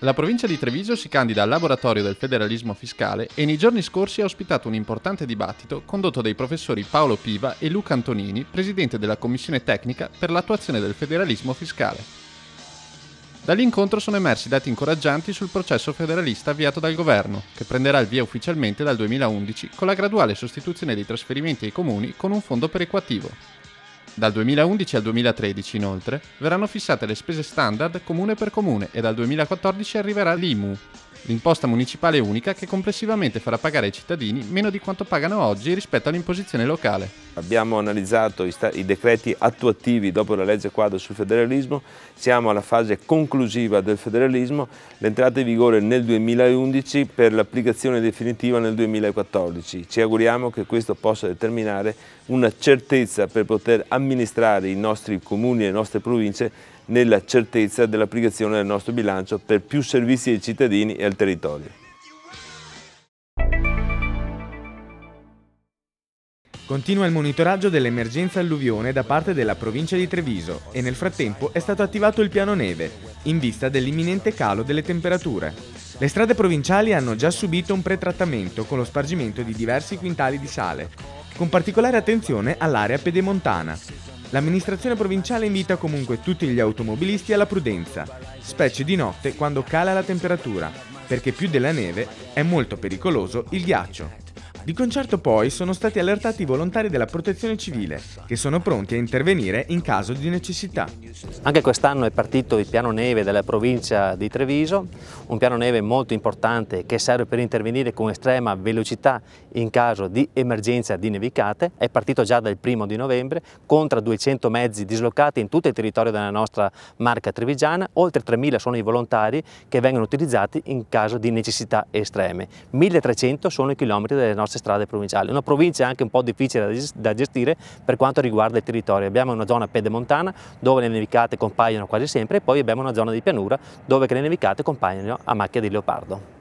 La provincia di Treviso si candida al laboratorio del federalismo fiscale e nei giorni scorsi ha ospitato un importante dibattito condotto dai professori Paolo Piva e Luca Antonini, presidente della commissione tecnica per l'attuazione del federalismo fiscale. Dall'incontro sono emersi dati incoraggianti sul processo federalista avviato dal governo, che prenderà il via ufficialmente dal 2011 con la graduale sostituzione dei trasferimenti ai comuni con un fondo perequativo. Dal 2011 al 2013, inoltre, verranno fissate le spese standard comune per comune e dal 2014 arriverà l'IMU, l'imposta municipale unica che complessivamente farà pagare ai cittadini meno di quanto pagano oggi rispetto all'imposizione locale. Abbiamo analizzato i decreti attuativi dopo la legge quadro sul federalismo, siamo alla fase conclusiva del federalismo, l'entrata in vigore nel 2011 per l'applicazione definitiva nel 2014. Ci auguriamo che questo possa determinare una certezza per poter amministrare i nostri comuni e le nostre province nella certezza dell'applicazione del nostro bilancio per più servizi ai cittadini e al territorio. Continua il monitoraggio dell'emergenza alluvione da parte della provincia di Treviso e nel frattempo è stato attivato il piano neve, in vista dell'imminente calo delle temperature. Le strade provinciali hanno già subito un pretrattamento con lo spargimento di diversi quintali di sale, con particolare attenzione all'area pedemontana. L'amministrazione provinciale invita comunque tutti gli automobilisti alla prudenza, specie di notte quando cala la temperatura, perché più della neve è molto pericoloso il ghiaccio. Di concerto poi sono stati allertati i volontari della Protezione Civile, che sono pronti a intervenire in caso di necessità. Anche quest'anno è partito il piano neve della provincia di Treviso, un piano neve molto importante che serve per intervenire con estrema velocità in caso di emergenza di nevicate. È partito già dal 1° di novembre, conta 200 mezzi dislocati in tutto il territorio della nostra Marca trevigiana, oltre 3.000 sono i volontari che vengono utilizzati in caso di necessità estreme. 1.300 sono i chilometri delle nostre strade provinciali, una provincia anche un po' difficile da gestire per quanto riguarda il territorio. Abbiamo una zona pedemontana dove le nevicate compaiono quasi sempre e poi abbiamo una zona di pianura dove le nevicate compaiono a macchia di leopardo.